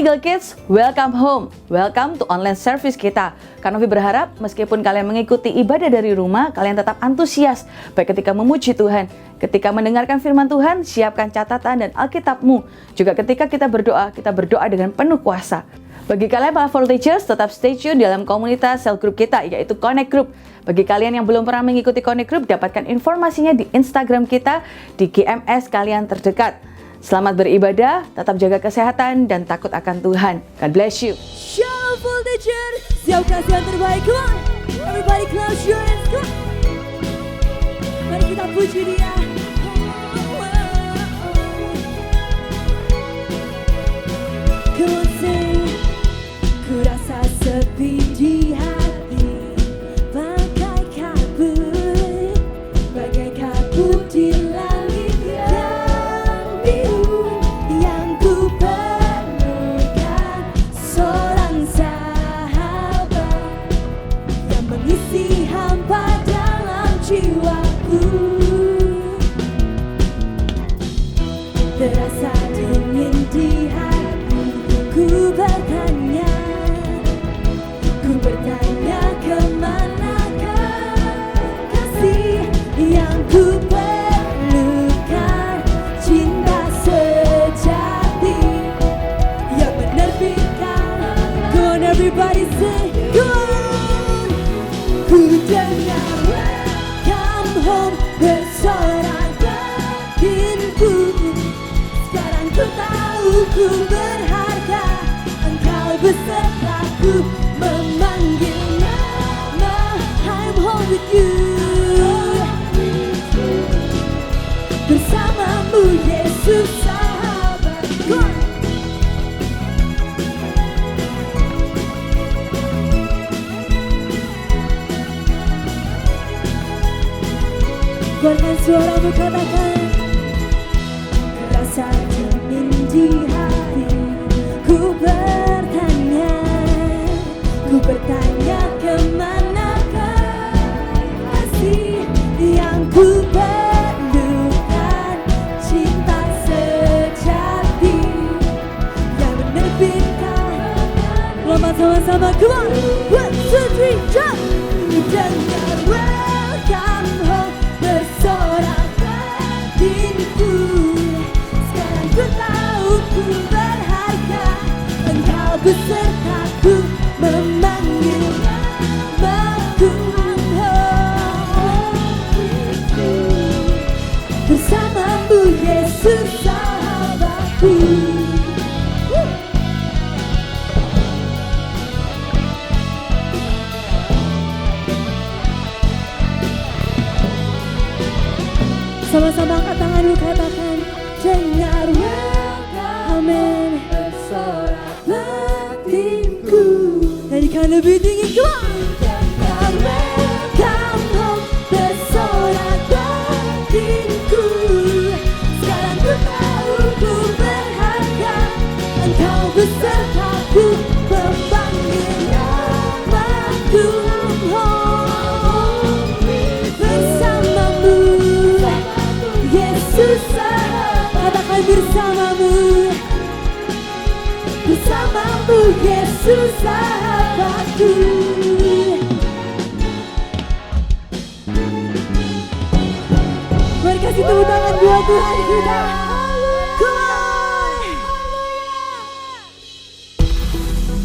Eagle Kids, welcome home. Welcome to online service kita. Kak Novi berharap meskipun kalian mengikuti ibadah dari rumah, kalian tetap antusias, baik ketika memuji Tuhan, ketika mendengarkan firman Tuhan, siapkan catatan dan Alkitabmu. Juga ketika kita berdoa dengan penuh kuasa. Bagi kalian para volunteers, tetap stay tune dalam komunitas sel group kita, yaitu Connect Group. Bagi kalian yang belum pernah mengikuti Connect Group, dapatkan informasinya di Instagram kita, di GMS kalian terdekat. Selamat beribadah, tetap jaga kesehatan, dan takut akan Tuhan. God bless you. Shalom volunteer, siap kasih yang terbaik, come on. Everybody close your hands, come on. Mari kita puji Dia. Come on sing. Ku rasa sepi di hati, bagai kabut di langit yang biru, yang ku perlukan seorang sahabat yang mengisi hampa dalam jiwaku. Terasa dingin di hati, ku bertanya kemanakah kasih yang ku perlukan, cinta sejati yang menerbitkan. Go on everybody say, go on. Ku dengar welcome home bersorak batinku. Sekarang ku tahu ku berharga, Engkau besertaku memanggil nama. I'm home with you. Bersamamu Yesus sahabatku. Keluarkan suaramu, katakan. Rasa dingin di hati, ku bertanya kemanakah kasih yang ku perlukan, cinta sejati yang menerbitkan. Lompat sama-sama, come on, 1, 2, 3, jump. Dengar welcome home bersorak batinku. Sekarang ku tahu ku berharga, Engkau besertaku memanggil namaku. Bersamamu Yesus sahabatku. Sama-sama angkat tanganmu, katakan. Dengar welcome, amin. Bersorak batinku. Nyanyikan lebih tinggi, come on. Dengar welcome home bersorak batinku. Sekarang ku tahu ku berharga, Engkau besertaku memanggil namaku. Bersamamu Yesus sahabat, katakan bersamamu. Bersamamu Yesus sahabatku. Mari kasih tepuk tangan buat Tuhan kita. Come on.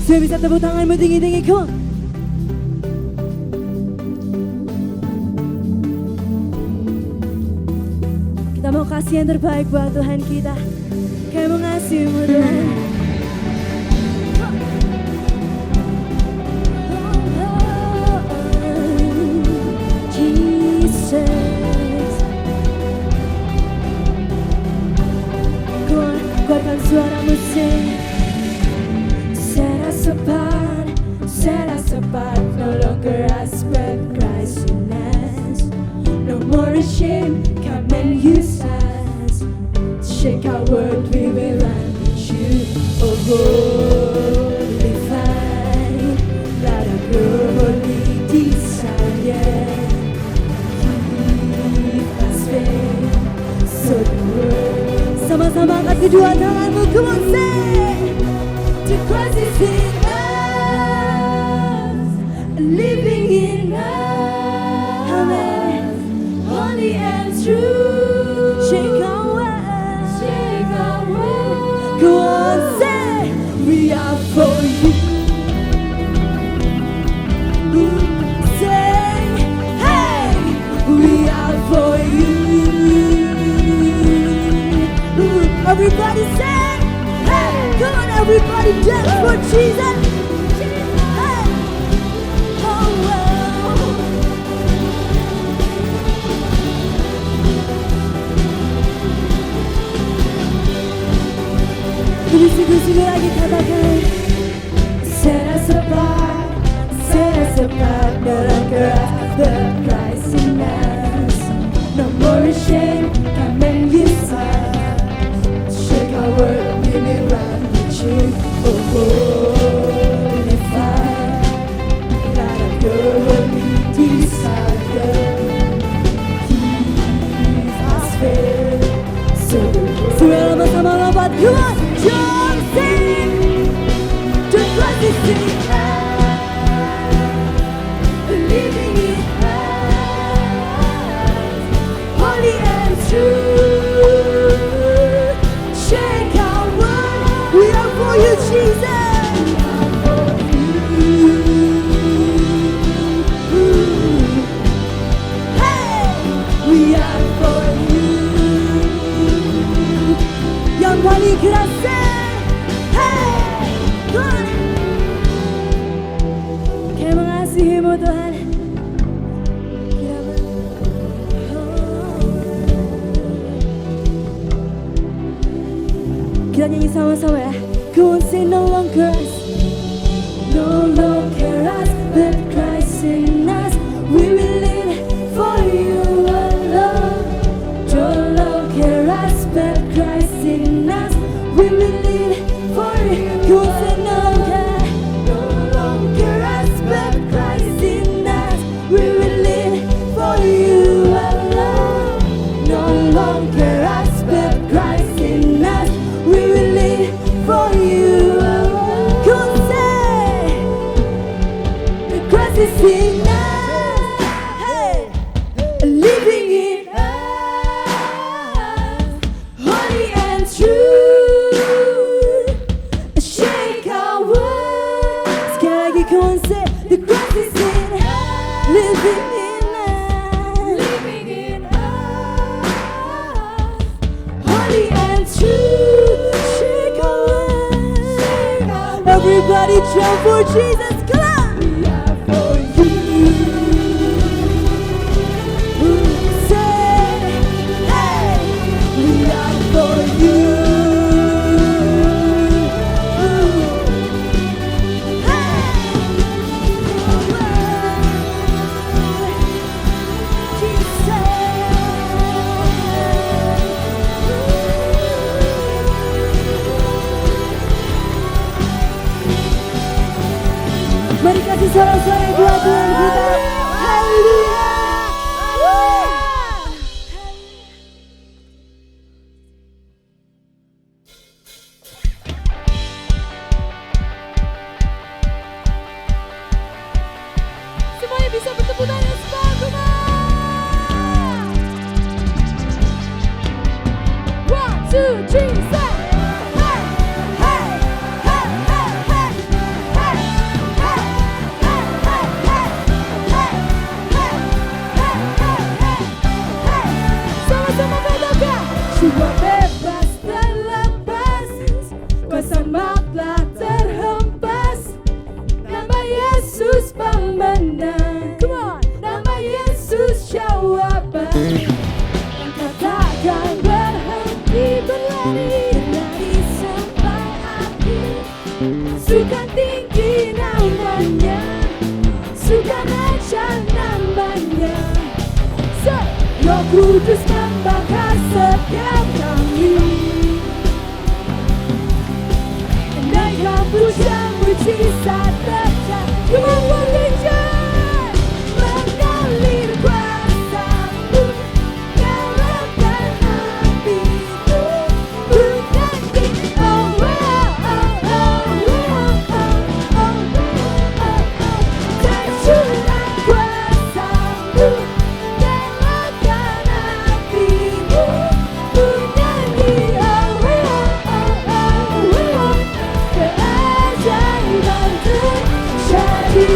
Sudah bisa tepuk tanganmu tinggi-tinggi, come on. Kita mau kasih yang terbaik buat Tuhan kita. Kami mengasihimu Tuhan. Kuatkan suaramu sing. Será sepat, no longer I spread Christ in us. No more ashamed, come and use us. Shake our world, we will run with you. Oh, holy fire, let our holy desire. Keep us faith, so the world. Sama-sama angkat kedua tanganmu, come on say. dance for Jesus. Hey. Oh, wow. Ini sungguh-sungguh lagi katakan. Set us apart, no longer after Christ in us. No more ashamed, come and use us. Shake our world, we may run with you. Oh, holy fire, light up your holy desire. Keep us fair, so sama-sama lompat, come on, jump, sing. The Christ is in us, living in us, holy and true. Shake our world, we are for you, Jesus. We are for you. Hey, we are for you. Yang paling kerasa. Tuhan, kami mengasihi-Mu Tuhan. Kita nyanyi sama-sama ya. Go and say no longer us, no longer us, but Christ in us. We will live for you alone. No longer us, but Christ in us. We will live for you. Go and say no longer us, but Christ in us. We will live for you alone. No longer us, but Christ in us. We will live for you alone. Go and say, the Christ is in us. Hey, living in us, holy and true. Shake our world. Sekali lagi go and say, the Christ is in us, living in us, living in us, holy and true. Shake our world. Everybody jump for Jesus, come on. We are for you. Say, hey, we are for you. Mari kasih sorak-sorai buat Tuhan kita. Haleluya. Semuanya bisa bertepuk tangan semua. One, two, three, say. Jiwa bebas terlepas, kuasa maut telah terhempas. Nama Yesus pemenang, nama Yesus jawaban. Engkau takkan berhenti berlari sampai akhir. Suka tinggi namanya, suka naik namanya. Roh Kudus membakar setiap kami. Naikkan pujian mujizat terjadi. Kemampuan kejam mengalir kuasa-Mu, nyalakan api-Mu. Bukan di tercurah kuasa-Mu. Keajaiban terjadi.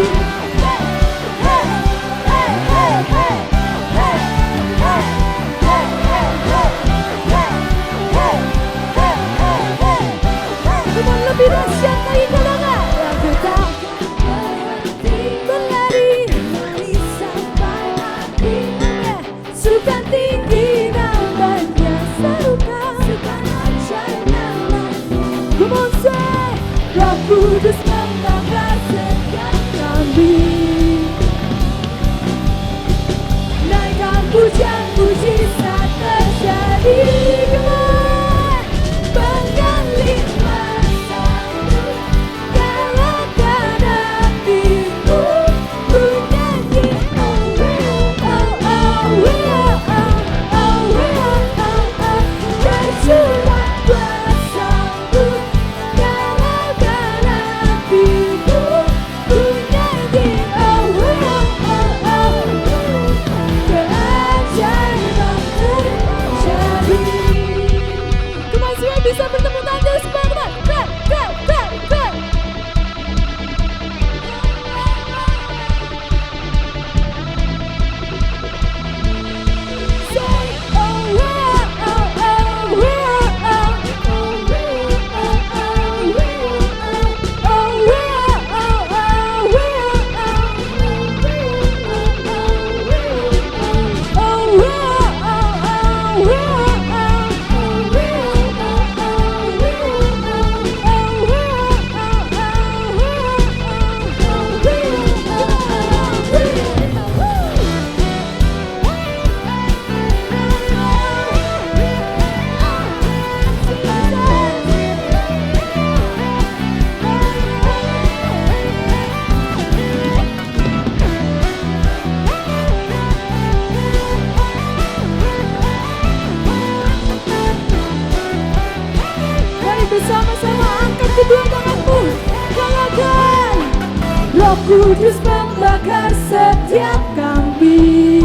Kudus membakar setiap kami.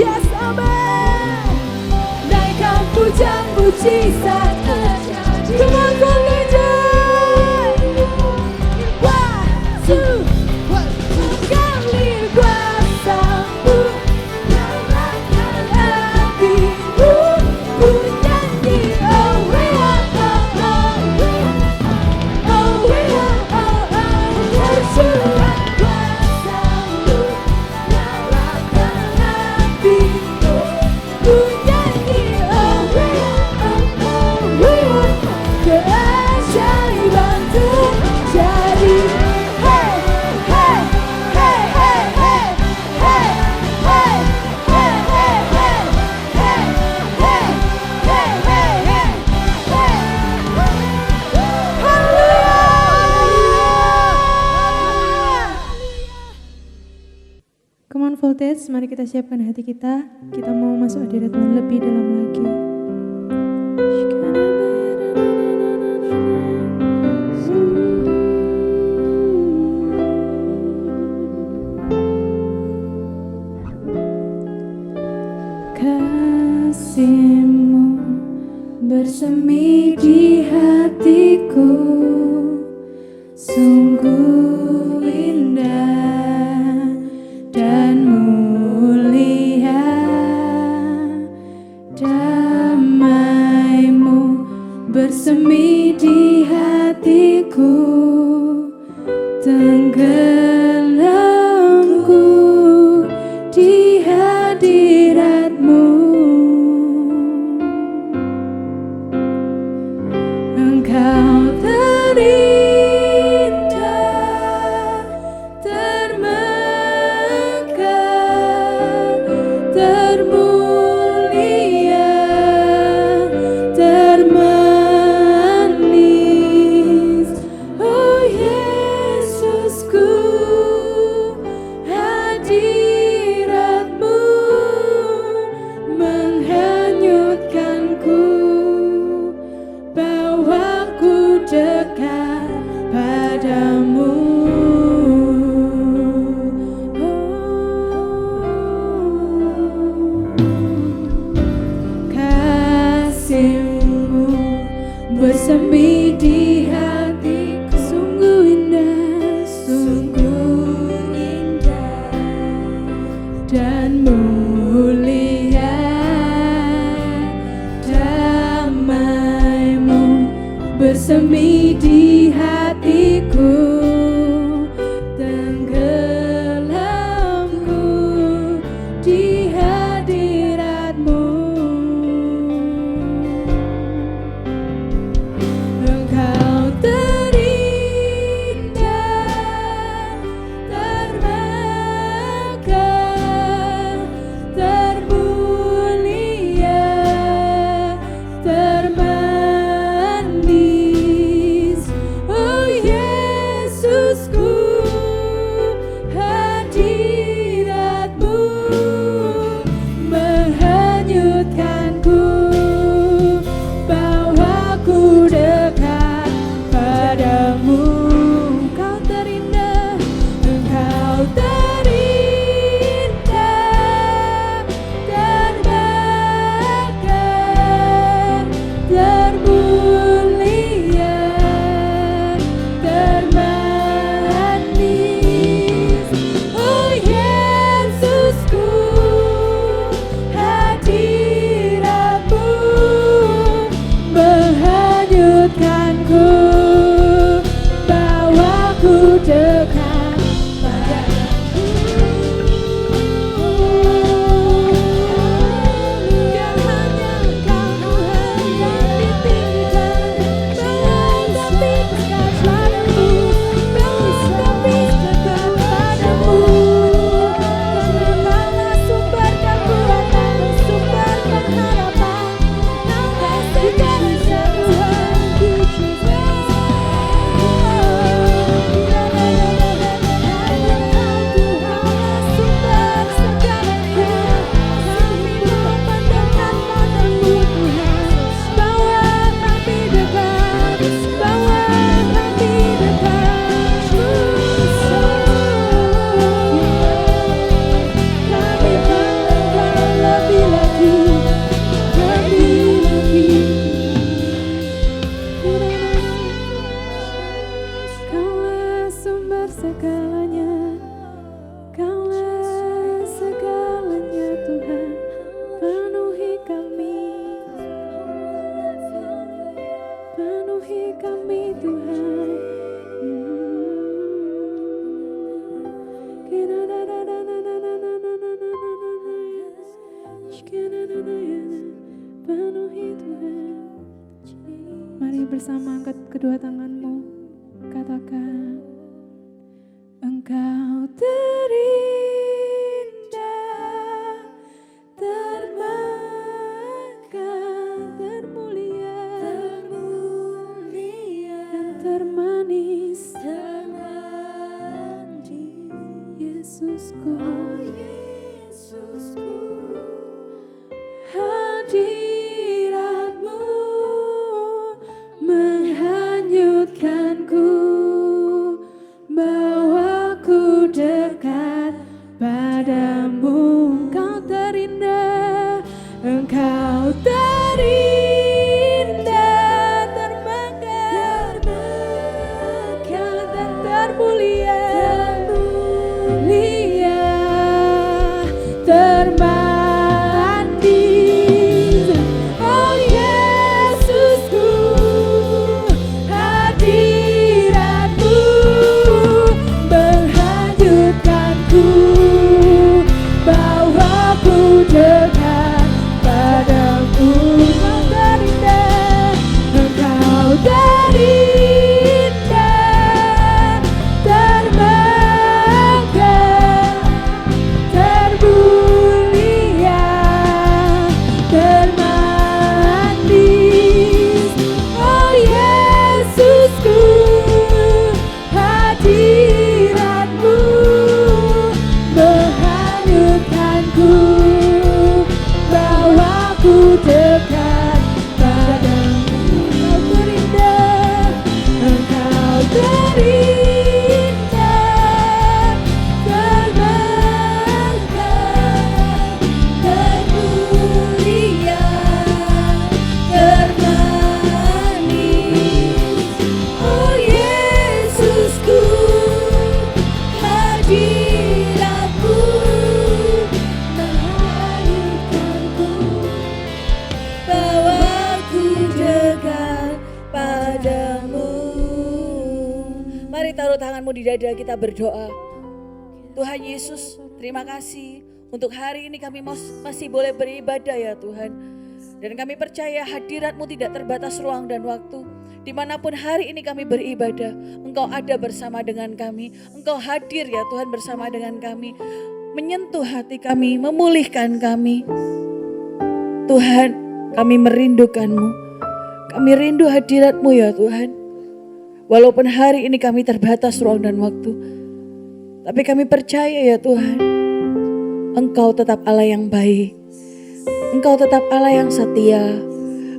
Yes, amen. Naikkan pujian mujizat terjadi. Come on, Wah, kali kuasamu nyalakan hatiku. Ku nyanyi, oh we are, oh oh we, oh we are, oh oh. Tercurah kuasamu nyalakan hatiku. Ku nyanyi, oh we are, oh oh we are. Keajaiban terjadi. Hey, hey, hey, hey, hey, hey, hey, hey, hey, hey, hey, hey, hey, hey, hey, hey. Haleluya. Come on Voltage, mari kita siapkan hati kita. Kita mau masuk hadirat Tuhan lebih dalam lagi. Kasih-Mu bersemi di hatiku, sungguh indah dan mulia. Damai-Mu bersemi di hatiku, tenggelamku di hadirat-Mu. Engkau terindah, termegah, termulia, termanis. Oh Yesusku, hadirat-Mu menghanyutkanku, bawaku dekat padamu. Kasih-Mu bersemi di hatiku, sungguh indah, sungguh indah dan mulia. Damai-Mu bersemi di hatiku, tenggelamku di hadirat-Mu. Engkau terindah, termegah, termulia, termanis. Oh Yesusku, hadirat-Mu menghanyutkanku, bawaku dekat padamu. Kasih-Mu bersemi di hatiku, sungguh indah, sungguh indah dan mulia. Damai-Mu bersemi di hatiku, tenggelamku di hadirat-Mu. Engkau terindah, termegah, termulia, termanis. Oh Yesusku, hadirat-Mu bersama angkat kedua tanganmu. Katakan, Engkau terindah, termegah, termulia, dan termanis, Yesusku, hadiratmu menghanyutkanku, bawaku dekat padamu. Engkau terindah, Engkau terindah, termegah, dan termulia, termanis. Oh Yesusku, hadiratmu menghanyutkanku, bawaku dekat padamu. Engkau terindah, Engkau terindah, termegah, termulia, termanis. Oh Yesusku, hadiratmu menghanyutkanku, bawaku dekat padamu. Engkau terindah, Engkau terindah, termegah, termulia, termanis. Oh Yesusku, hadiratmu menghanyutkanku, bawaku dekat padamu. Mari taruh tanganmu di dada, kita berdoa. Tuhan Yesus, terima kasih untuk hari ini kami masih boleh beribadah ya Tuhan. Dan kami percaya hadirat-Mu tidak terbatas ruang dan waktu. Dimanapun hari ini kami beribadah, Engkau ada bersama dengan kami. Engkau hadir ya Tuhan bersama dengan kami. Menyentuh hati kami, memulihkan kami. Tuhan, kami merindukan-Mu. Kami rindu hadirat-Mu ya Tuhan. Walaupun hari ini kami terbatas ruang dan waktu, tapi kami percaya ya Tuhan, Engkau tetap Allah yang baik. Engkau tetap Allah yang setia.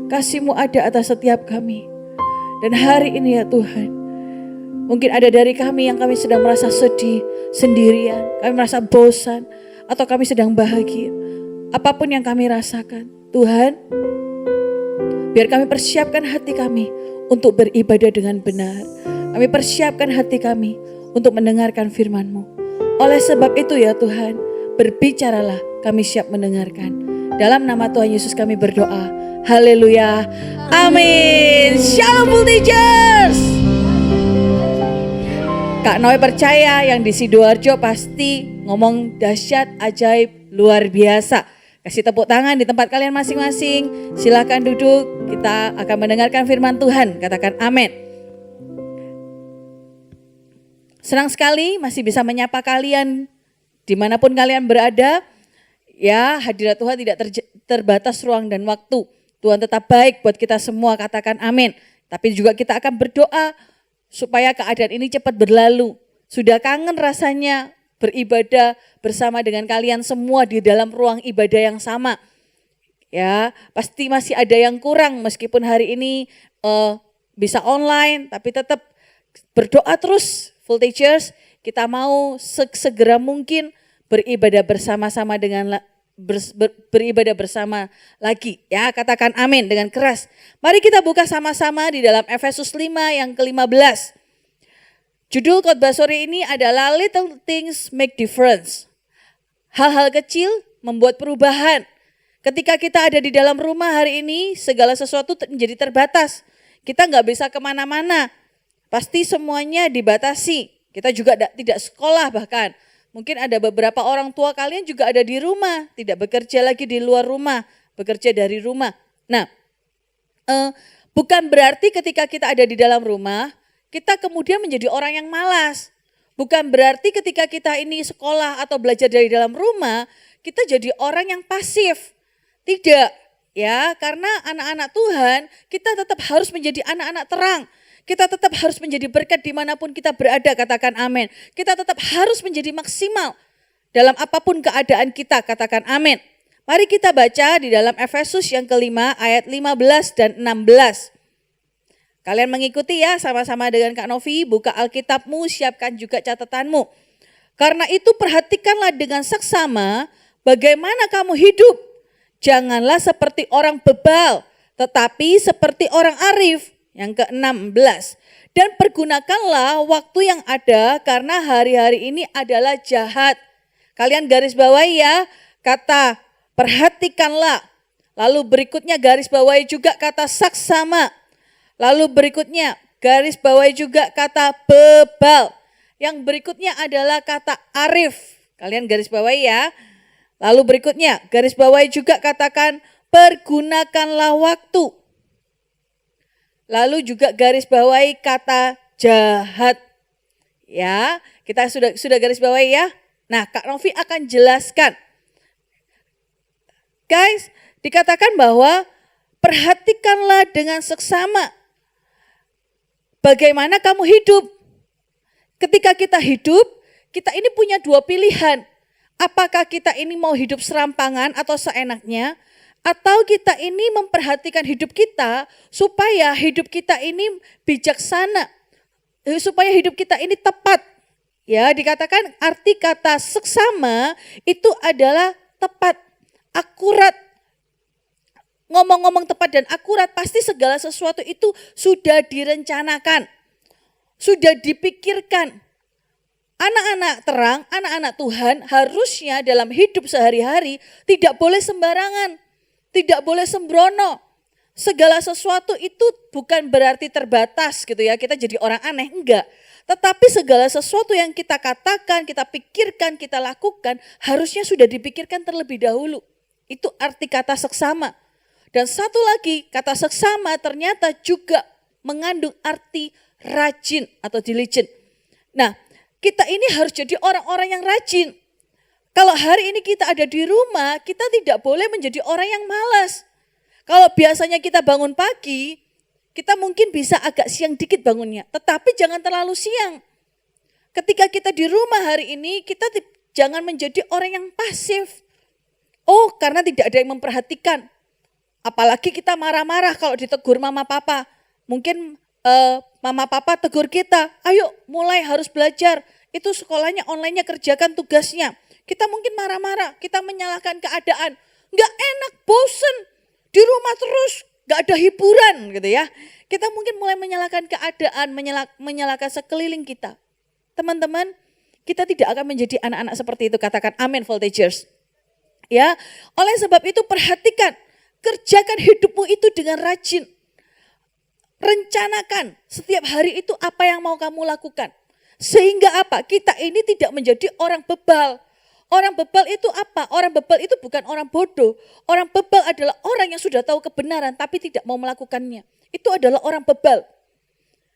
Kasih-Mu ada atas setiap kami. Dan hari ini ya Tuhan, mungkin ada dari kami yang kami sedang merasa sedih, sendirian, kami merasa bosan, atau kami sedang bahagia. Apapun yang kami rasakan, Tuhan, biar kami persiapkan hati kami untuk beribadah dengan benar. Kami persiapkan hati kami untuk mendengarkan firman-Mu. Oleh sebab itu ya Tuhan, berbicaralah, kami siap mendengarkan. Dalam nama Tuhan Yesus kami berdoa. Haleluya. Amin. Shalom Full Teachers. Kak Noe percaya yang di Sidoarjo pasti ngomong dahsyat, ajaib, luar biasa. Kasih tepuk tangan di tempat kalian masing-masing. Silakan duduk, kita akan mendengarkan firman Tuhan. Katakan amin. Senang sekali masih bisa menyapa kalian dimanapun kalian berada. Ya, hadirat Tuhan tidak terbatas ruang dan waktu. Tuhan tetap baik buat kita semua, katakan amin. Tapi juga kita akan berdoa supaya keadaan ini cepat berlalu. Sudah kangen rasanya beribadah bersama dengan kalian semua di dalam ruang ibadah yang sama. Ya, pasti masih ada yang kurang meskipun hari ini bisa online, tapi tetap berdoa terus Full Teachers. Kita mau segera mungkin beribadah bersama-sama dengan beribadah bersama lagi. Ya, katakan amin dengan keras. Mari kita buka sama-sama di dalam Efesus 5 yang ke-15. Judul khotbah sore ini adalah Little Things Make Difference. Hal-hal kecil membuat perubahan. Ketika kita ada di dalam rumah hari ini, segala sesuatu menjadi terbatas. Kita nggak bisa kemana-mana. Pasti semuanya dibatasi. Kita juga tidak sekolah bahkan. Mungkin ada beberapa orang tua kalian juga ada di rumah. Tidak bekerja lagi di luar rumah. Bekerja dari rumah. Nah, Bukan berarti ketika kita ada di dalam rumah, kita kemudian menjadi orang yang malas. Bukan berarti ketika kita ini sekolah atau belajar dari dalam rumah, kita jadi orang yang pasif. Tidak, ya, karena anak-anak Tuhan, kita tetap harus menjadi anak-anak terang. Kita tetap harus menjadi berkat dimanapun kita berada, katakan amin. Kita tetap harus menjadi maksimal dalam apapun keadaan kita, katakan amin. Mari kita baca di dalam Efesus yang kelima ayat 15 dan 16. Kalian mengikuti ya sama-sama dengan Kak Novi, buka Alkitabmu, siapkan juga catatanmu. Karena itu perhatikanlah dengan saksama bagaimana kamu hidup. Janganlah seperti orang bebal, tetapi seperti orang arif. Yang ke-16. Dan pergunakanlah waktu yang ada karena hari-hari ini adalah jahat. Kalian garis bawahi ya, kata perhatikanlah. Lalu berikutnya garis bawahi juga kata saksama. Lalu berikutnya garis bawahi juga kata bebal. Yang berikutnya adalah kata arif. Kalian garis bawahi ya. Lalu berikutnya garis bawahi juga katakan pergunakanlah waktu. Lalu juga garis bawahi kata jahat. Ya, kita sudah garis bawahi ya. Nah, Kak Novi akan jelaskan. Guys, dikatakan bahwa perhatikanlah dengan seksama bagaimana kamu hidup. Ketika kita hidup, kita ini punya dua pilihan. Apakah kita ini mau hidup serampangan atau seenaknya, atau kita ini memperhatikan hidup kita supaya hidup kita ini bijaksana, supaya hidup kita ini tepat. Ya, dikatakan arti kata seksama itu adalah tepat, akurat. Ngomong-ngomong tepat dan akurat, pasti segala sesuatu itu sudah direncanakan, sudah dipikirkan. Anak-anak terang, anak-anak Tuhan harusnya dalam hidup sehari-hari tidak boleh sembarangan. Tidak boleh sembrono. Segala sesuatu itu bukan berarti terbatas gitu ya, kita jadi orang aneh, enggak. Tetapi segala sesuatu yang kita katakan, kita pikirkan, kita lakukan harusnya sudah dipikirkan terlebih dahulu. Itu arti kata seksama. Dan satu lagi, kata seksama ternyata juga mengandung arti rajin atau diligent. Nah, kita ini harus jadi orang-orang yang rajin. Kalau hari ini kita ada di rumah, kita tidak boleh menjadi orang yang malas. Kalau biasanya kita bangun pagi, kita mungkin bisa agak siang dikit bangunnya, tetapi jangan terlalu siang. Ketika kita di rumah hari ini, kita jangan menjadi orang yang pasif. Oh, karena tidak ada yang memperhatikan. Apalagi kita marah-marah kalau ditegur mama papa. Mungkin mama papa tegur kita, ayo mulai harus belajar. Itu sekolahnya online-nya kerjakan tugasnya. Kita mungkin marah-marah, kita menyalahkan keadaan. Nggak enak, bosen, di rumah terus, nggak ada hiburan gitu ya. Kita mungkin mulai menyalahkan keadaan, menyalahkan sekeliling kita. Teman-teman, kita tidak akan menjadi anak-anak seperti itu, katakan amin voltagers. Ya, oleh sebab itu perhatikan, kerjakan hidupmu itu dengan rajin. Rencanakan setiap hari itu apa yang mau kamu lakukan. Sehingga apa? Kita ini tidak menjadi orang bebal. Orang bebal itu apa? Orang bebal itu bukan orang bodoh. Orang bebal adalah orang yang sudah tahu kebenaran tapi tidak mau melakukannya. Itu adalah orang bebal.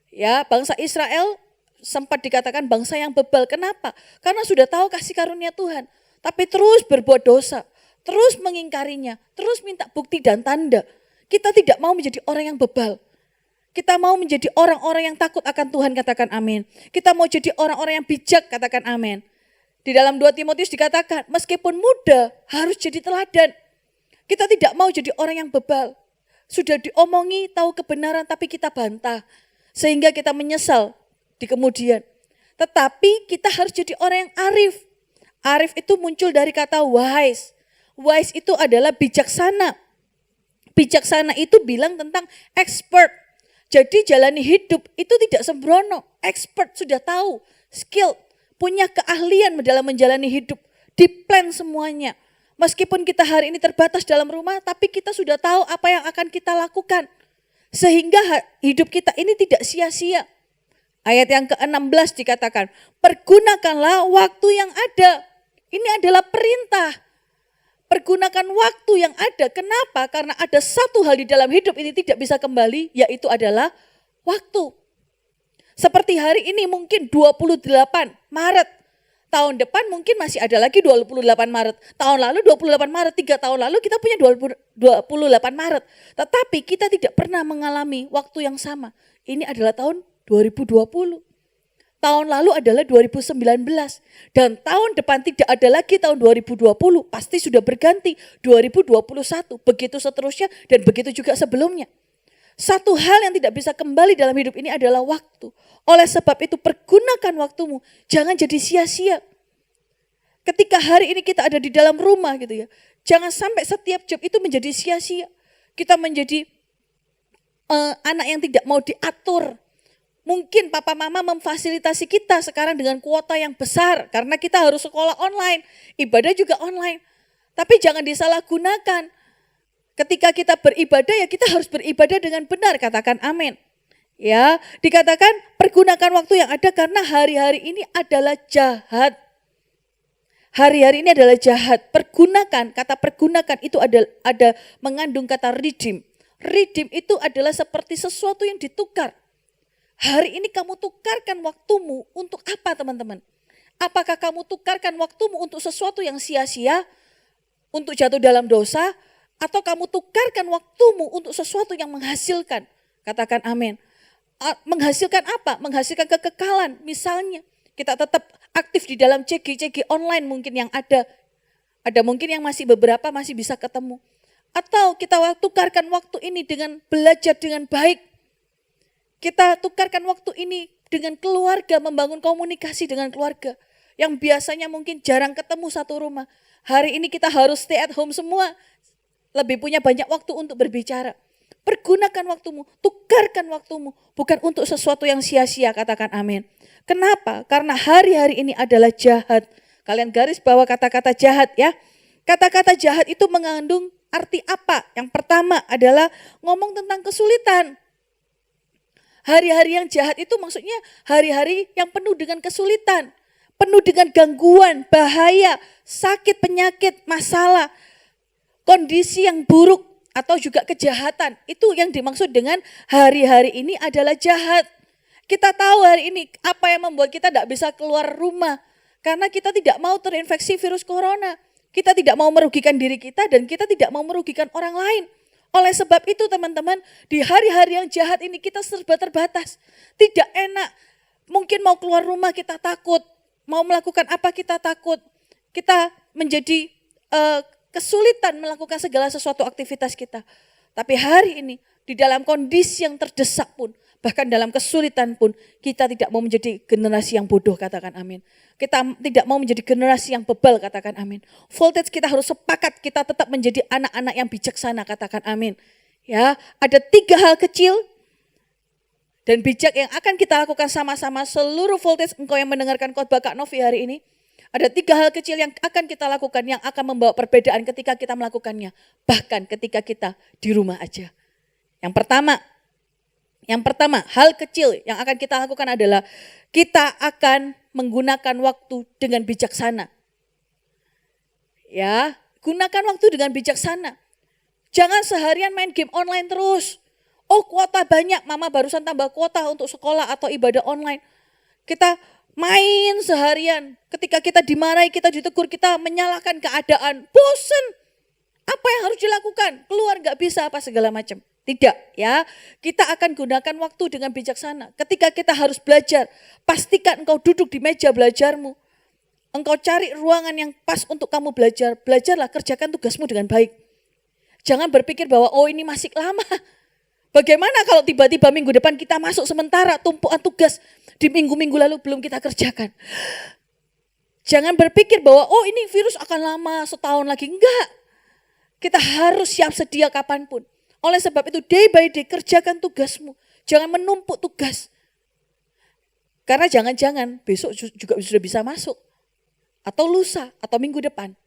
Ya, bangsa Israel sempat dikatakan bangsa yang bebal. Kenapa? Karena sudah tahu kasih karunia Tuhan. Tapi terus berbuat dosa. Terus mengingkarinya. Terus minta bukti dan tanda. Kita tidak mau menjadi orang yang bebal. Kita mau menjadi orang-orang yang takut akan Tuhan, katakan amin. Kita mau jadi orang-orang yang bijak, katakan amin. Di dalam 2 Timotius dikatakan, meskipun muda harus jadi teladan. Kita tidak mau jadi orang yang bebal. Sudah diomongi, tahu kebenaran tapi kita bantah. Sehingga kita menyesal di kemudian. Tetapi kita harus jadi orang yang arif. Arif itu muncul dari kata wise. Wise itu adalah bijaksana. Bijaksana itu bilang tentang expert. Jadi jalani hidup itu tidak sembrono. Expert sudah tahu, skill. Punya keahlian dalam menjalani hidup, di-plan semuanya. Meskipun kita hari ini terbatas dalam rumah, tapi kita sudah tahu apa yang akan kita lakukan. Sehingga hidup kita ini tidak sia-sia. Ayat yang ke-16 dikatakan, pergunakanlah waktu yang ada. Ini adalah perintah. Pergunakan waktu yang ada. Kenapa? Karena ada satu hal di dalam hidup ini tidak bisa kembali, yaitu adalah waktu. Seperti hari ini mungkin 28 Maret. Tahun depan mungkin masih ada lagi 28 Maret. Tahun lalu 28 Maret, 3 tahun lalu kita punya 28 Maret. Tetapi kita tidak pernah mengalami waktu yang sama. Ini adalah tahun 2020. Tahun lalu adalah 2019. Dan tahun depan tidak ada lagi tahun 2020. Pasti sudah berganti 2021. Begitu seterusnya dan begitu juga sebelumnya. Satu hal yang tidak bisa kembali dalam hidup ini adalah waktu. Oleh sebab itu pergunakan waktumu. Jangan jadi sia-sia. Ketika hari ini kita ada di dalam rumah gitu ya. Jangan sampai setiap job itu menjadi sia-sia. Kita menjadi anak yang tidak mau diatur. Mungkin papa mama memfasilitasi kita sekarang dengan kuota yang besar. Karena kita harus sekolah online. Ibadah juga online. Tapi jangan disalahgunakan. Ketika kita beribadah ya kita harus beribadah dengan benar. Katakan amin. Ya, dikatakan pergunakan waktu yang ada karena hari-hari ini adalah jahat. Hari-hari ini adalah jahat. Pergunakan, kata pergunakan itu ada mengandung kata redeem. Redeem itu adalah seperti sesuatu yang ditukar. Hari ini kamu tukarkan waktumu untuk apa teman-teman? Apakah kamu tukarkan waktumu untuk sesuatu yang sia-sia? Untuk jatuh dalam dosa? Atau kamu tukarkan waktumu untuk sesuatu yang menghasilkan? Katakan amin. Menghasilkan apa? Menghasilkan kekekalan. Misalnya kita tetap aktif di dalam CG online mungkin yang ada. Ada mungkin yang masih beberapa masih bisa ketemu. Atau kita tukarkan waktu ini dengan belajar dengan baik. Kita tukarkan waktu ini dengan keluarga, membangun komunikasi dengan keluarga. Yang biasanya mungkin jarang ketemu satu rumah. Hari ini kita harus stay at home semua. Lebih punya banyak waktu untuk berbicara. Pergunakan waktumu, tukarkan waktumu. Bukan untuk sesuatu yang sia-sia, katakan amin. Kenapa? Karena hari-hari ini adalah jahat. Kalian garis bawah kata-kata jahat ya. Kata-kata jahat itu mengandung arti apa? Yang pertama adalah ngomong tentang kesulitan. Hari-hari yang jahat itu maksudnya hari-hari yang penuh dengan kesulitan. Penuh dengan gangguan, bahaya, sakit, penyakit, masalah. Kondisi yang buruk. Atau juga kejahatan, itu yang dimaksud dengan hari-hari ini adalah jahat. Kita tahu hari ini apa yang membuat kita tidak bisa keluar rumah. Karena kita tidak mau terinfeksi virus corona. Kita tidak mau merugikan diri kita dan kita tidak mau merugikan orang lain. Oleh sebab itu teman-teman, di hari-hari yang jahat ini kita serba terbatas. Tidak enak, mungkin mau keluar rumah kita takut. Mau melakukan apa kita takut. Kita menjadi kesulitan melakukan segala sesuatu aktivitas kita. Tapi hari ini di dalam kondisi yang terdesak pun, bahkan dalam kesulitan pun, kita tidak mau menjadi generasi yang bodoh, katakan amin. Kita tidak mau menjadi generasi yang bebal, katakan amin. Voltage kita harus sepakat, kita tetap menjadi anak-anak yang bijaksana, katakan amin. Ya, ada 3 hal kecil dan bijak yang akan kita lakukan sama-sama seluruh voltage engkau yang mendengarkan khotbah Kak Novi hari ini. Ada 3 hal kecil yang akan kita lakukan yang akan membawa perbedaan ketika kita melakukannya. Bahkan ketika kita di rumah aja. Yang pertama hal kecil yang akan kita lakukan adalah kita akan menggunakan waktu dengan bijaksana. Ya, gunakan waktu dengan bijaksana. Jangan seharian main game online terus. Oh kuota banyak, mama barusan tambah kuota untuk sekolah atau ibadah online. Kita main seharian, ketika kita dimarahi, kita ditegur, kita menyalahkan keadaan. Bosen, apa yang harus dilakukan? Keluar gak bisa apa segala macam. Tidak ya, kita akan gunakan waktu dengan bijaksana. Ketika kita harus belajar, pastikan engkau duduk di meja belajarmu. Engkau cari ruangan yang pas untuk kamu belajar. Belajarlah, kerjakan tugasmu dengan baik. Jangan berpikir bahwa oh ini masih lama. Bagaimana kalau tiba-tiba minggu depan kita masuk sementara tumpuan tugas di minggu-minggu lalu belum kita kerjakan. Jangan berpikir bahwa oh ini virus akan lama setahun lagi. Enggak. Kita harus siap sedia kapanpun. Oleh sebab itu day by day kerjakan tugasmu. Jangan menumpuk tugas. Karena jangan-jangan besok juga sudah bisa masuk. Atau lusa atau minggu depan.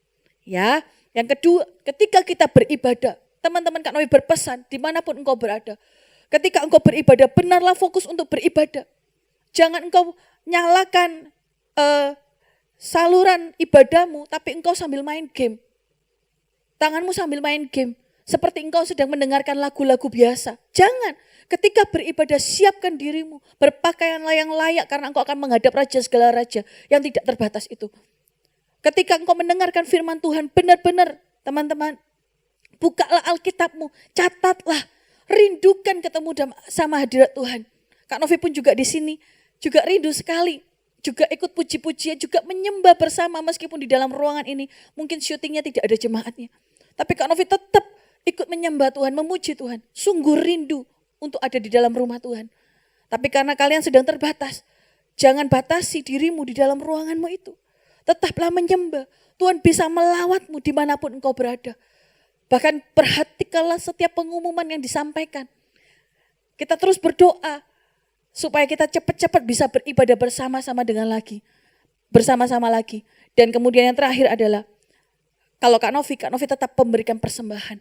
Ya. Yang kedua, ketika kita beribadah. Teman-teman Kak Novi berpesan dimanapun engkau berada. Ketika engkau beribadah, benarlah fokus untuk beribadah. Jangan engkau nyalakan saluran ibadahmu, tapi engkau sambil main game. tanganmu sambil main game. Seperti engkau sedang mendengarkan lagu-lagu biasa. Jangan. Ketika beribadah, siapkan dirimu. Berpakaianlah yang layak karena engkau akan menghadap Raja segala raja yang tidak terbatas itu. Ketika engkau mendengarkan firman Tuhan, benar-benar teman-teman, bukalah Alkitabmu, catatlah, rindukan ketemu sama hadirat Tuhan. Kak Novi pun juga di sini, juga rindu sekali. Juga ikut puji-pujian, juga menyembah bersama meskipun di dalam ruangan ini. Mungkin syutingnya tidak ada jemaatnya. Tapi Kak Novi tetap ikut menyembah Tuhan, memuji Tuhan. Sungguh rindu untuk ada di dalam rumah Tuhan. Tapi karena kalian sedang terbatas, jangan batasi dirimu di dalam ruanganmu itu. Tetaplah menyembah. Tuhan bisa melawatmu dimanapun engkau berada. Bahkan perhatikanlah setiap pengumuman yang disampaikan. Kita terus berdoa supaya kita cepat-cepat bisa beribadah bersama-sama bersama-sama lagi. Dan kemudian yang terakhir adalah, kalau Kak Novi tetap memberikan persembahan.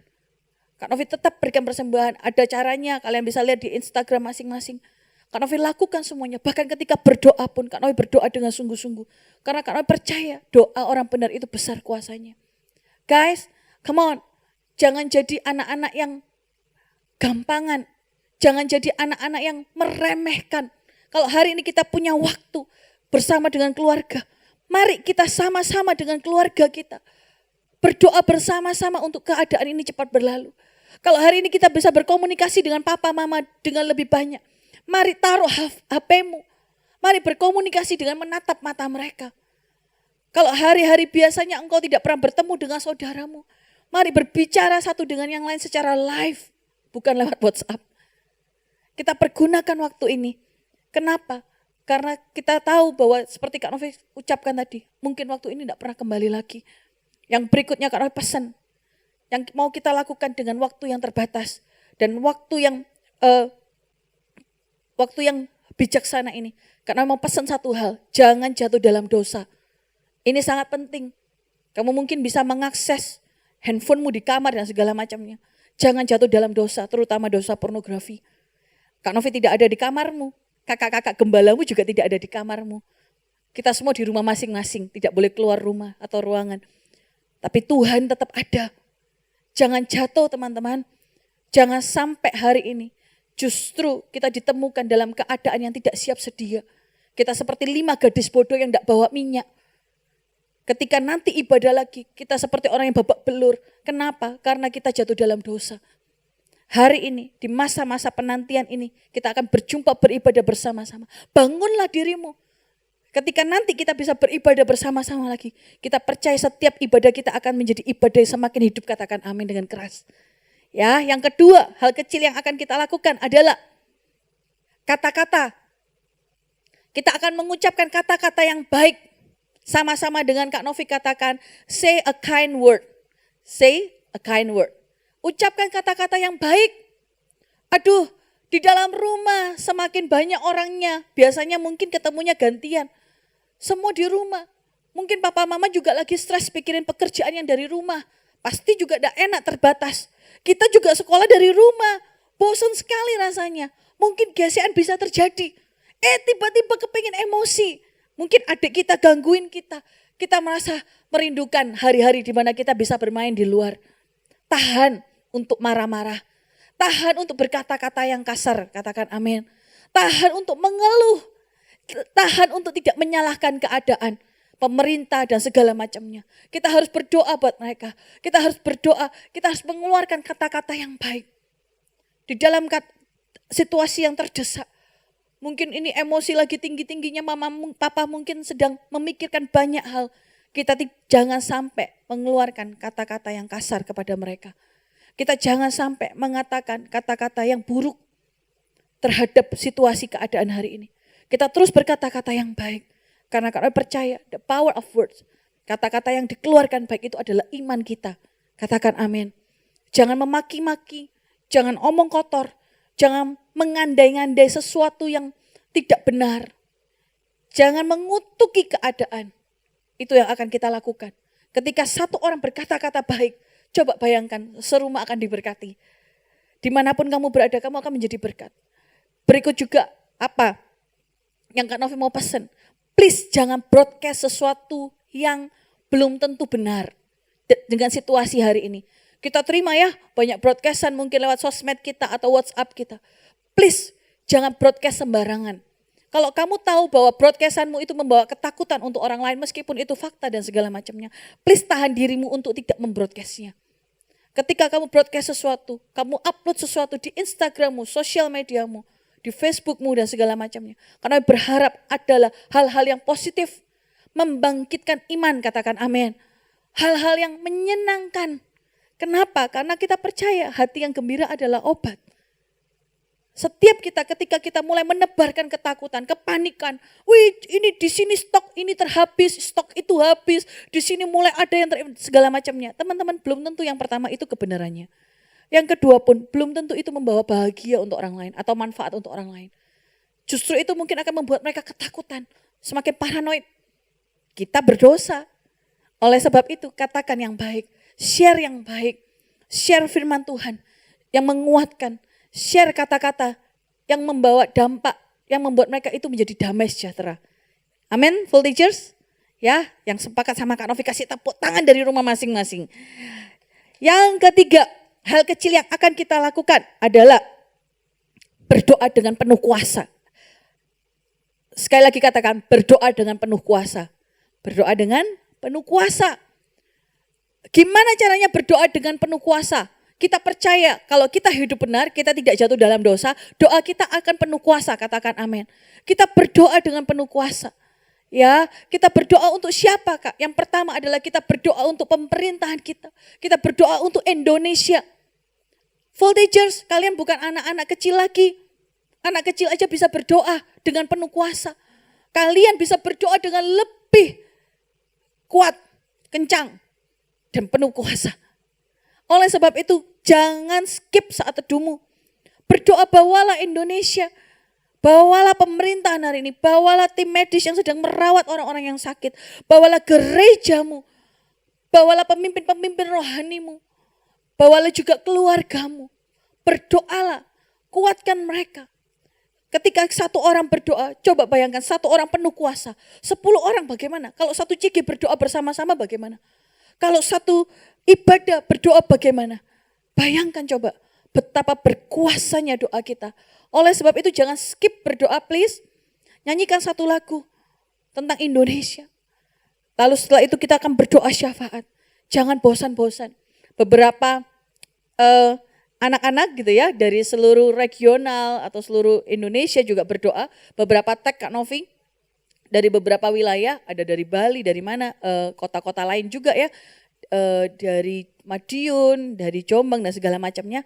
Kak Novi tetap berikan persembahan, ada caranya, kalian bisa lihat di Instagram masing-masing. Kak Novi lakukan semuanya, bahkan ketika berdoa pun Kak Novi berdoa dengan sungguh-sungguh. Karena Kak Novi percaya doa orang benar itu besar kuasanya. Guys, come on, jangan jadi anak-anak yang gampangan. Jangan jadi anak-anak yang meremehkan. Kalau hari ini kita punya waktu bersama dengan keluarga, mari kita sama-sama dengan keluarga kita berdoa bersama-sama untuk keadaan ini cepat berlalu. Kalau hari ini kita bisa berkomunikasi dengan papa mama dengan lebih banyak, mari taruh HP-mu. Mari berkomunikasi dengan menatap mata mereka. Kalau hari-hari biasanya engkau tidak pernah bertemu dengan saudaramu, mari berbicara satu dengan yang lain secara live, bukan lewat WhatsApp. Kita pergunakan waktu ini. Kenapa? Karena kita tahu bahwa seperti Kak Novi ucapkan tadi, mungkin waktu ini tidak pernah kembali lagi. Yang berikutnya Kak Novi pesan, yang mau kita lakukan dengan waktu yang terbatas dan waktu yang bijaksana ini. Karena mau pesan satu hal, jangan jatuh dalam dosa. Ini sangat penting. Kamu mungkin bisa mengakses handphonemu di kamar dan segala macamnya. Jangan jatuh dalam dosa, terutama dosa pornografi. Kak Novi tidak ada di kamarmu, kakak-kakak gembalamu juga tidak ada di kamarmu. Kita semua di rumah masing-masing, tidak boleh keluar rumah atau ruangan. Tapi Tuhan tetap ada. Jangan jatuh teman-teman. Jangan sampai hari ini justru kita ditemukan dalam keadaan yang tidak siap sedia. Kita seperti 5 gadis bodoh yang tidak bawa minyak. Ketika nanti ibadah lagi, kita seperti orang yang babak belur. Kenapa? Karena kita jatuh dalam dosa. Hari ini, di masa-masa penantian ini, kita akan berjumpa beribadah bersama-sama. Bangunlah dirimu. Ketika nanti kita bisa beribadah bersama-sama lagi, kita percaya setiap ibadah kita akan menjadi ibadah yang semakin hidup. Katakan amin dengan keras. Ya, yang kedua, hal kecil yang akan kita lakukan adalah kata-kata. Kita akan mengucapkan kata-kata yang baik. Sama-sama dengan Kak Novi katakan, say a kind word. Say a kind word. Ucapkan kata-kata yang baik. Aduh, di dalam rumah semakin banyak orangnya. Biasanya mungkin ketemunya gantian. Semua di rumah. Mungkin papa mama juga lagi stres pikirin pekerjaan yang dari rumah. Pasti juga tidak enak, terbatas. Kita juga sekolah dari rumah. Bosan sekali rasanya. Mungkin gesekan bisa terjadi. Tiba-tiba kepingin emosi. Mungkin adik kita gangguin kita. Kita merasa merindukan hari-hari di mana kita bisa bermain di luar. Tahan untuk marah-marah. Tahan untuk berkata-kata yang kasar. Katakan amin. Tahan untuk mengeluh. Tahan untuk tidak menyalahkan keadaan. Pemerintah dan segala macamnya. Kita harus berdoa buat mereka. Kita harus berdoa. Kita harus mengeluarkan kata-kata yang baik. Di dalam situasi yang terdesak. Mungkin ini emosi lagi tinggi-tingginya, papa mungkin sedang memikirkan banyak hal. Kita jangan sampai mengeluarkan kata-kata yang kasar kepada mereka. Kita jangan sampai mengatakan kata-kata yang buruk terhadap situasi keadaan hari ini. Kita terus berkata-kata yang baik. Karena kami percaya the power of words. Kata-kata yang dikeluarkan baik itu adalah iman kita. Katakan amin. Jangan memaki-maki, jangan omong kotor, jangan mengandai-ngandai sesuatu yang tidak benar. Jangan mengutuki keadaan. Itu yang akan kita lakukan. Ketika satu orang berkata-kata baik, coba bayangkan serumah akan diberkati. Dimanapun kamu berada, kamu akan menjadi berkat. Berikut juga apa yang Kak Novi mau pesan. Please jangan broadcast sesuatu yang belum tentu benar. dengan situasi hari ini. Kita terima ya, banyak broadcastan mungkin lewat sosmed kita atau WhatsApp kita. Please, jangan broadcast sembarangan. Kalau kamu tahu bahwa broadcastanmu itu membawa ketakutan untuk orang lain meskipun itu fakta dan segala macamnya, please tahan dirimu untuk tidak membroadcastnya. Ketika kamu broadcast sesuatu, kamu upload sesuatu di Instagrammu, sosial mediamu, di Facebookmu dan segala macamnya. Karena berharap adalah hal-hal yang positif, membangkitkan iman, katakan amin. Hal-hal yang menyenangkan. Kenapa? Karena kita percaya hati yang gembira adalah obat. Setiap kita ketika kita mulai menebarkan ketakutan, kepanikan, wih ini di sini stok ini terhabis, stok itu habis, di sini mulai ada yang segala macamnya. Teman-teman, belum tentu yang pertama itu kebenarannya. Yang kedua pun belum tentu itu membawa bahagia untuk orang lain atau manfaat untuk orang lain. Justru itu mungkin akan membuat mereka ketakutan, semakin paranoid. Kita berdosa. Oleh sebab itu katakan yang baik, share yang baik, share firman Tuhan yang menguatkan. Share kata-kata yang membawa dampak, yang membuat mereka itu menjadi damai sejahtera. Amin, full teachers? Ya, yang sepakat sama Kak Novi kasih tepuk tangan dari rumah masing-masing. Yang ketiga, hal kecil yang akan kita lakukan adalah berdoa dengan penuh kuasa. Sekali lagi katakan, berdoa dengan penuh kuasa. Berdoa dengan penuh kuasa. Gimana caranya berdoa dengan penuh kuasa? Kita percaya kalau kita hidup benar, kita tidak jatuh dalam dosa, doa kita akan penuh kuasa, katakan amin. Kita berdoa dengan penuh kuasa. Ya, kita berdoa untuk siapa, Kak? Yang pertama adalah kita berdoa untuk pemerintahan kita. Kita berdoa untuk Indonesia. Full teachers, kalian bukan anak-anak kecil lagi. Anak kecil aja bisa berdoa dengan penuh kuasa. Kalian bisa berdoa dengan lebih kuat, kencang, dan penuh kuasa. Oleh sebab itu, jangan skip saat teduhmu. Berdoa bawalah Indonesia. Bawalah pemerintahan hari ini. Bawalah tim medis yang sedang merawat orang-orang yang sakit. Bawalah gerejamu. Bawalah pemimpin-pemimpin rohanimu. Bawalah juga keluargamu. Berdoalah. Kuatkan mereka. Ketika satu orang berdoa, coba bayangkan satu orang penuh kuasa. 10 orang bagaimana? Kalau satu CG berdoa bersama-sama bagaimana? Kalau satu ibadah berdoa bagaimana? Bayangkan coba betapa berkuasanya doa kita. Oleh sebab itu jangan skip berdoa please. Nyanyikan satu lagu tentang Indonesia. Lalu setelah itu kita akan berdoa syafaat. Jangan bosan-bosan. Beberapa anak-anak gitu ya dari seluruh regional atau seluruh Indonesia juga berdoa. Beberapa tag Kak Novi dari beberapa wilayah, ada dari Bali, dari mana, kota-kota lain juga ya, dari Madiun, dari Jombang dan segala macamnya,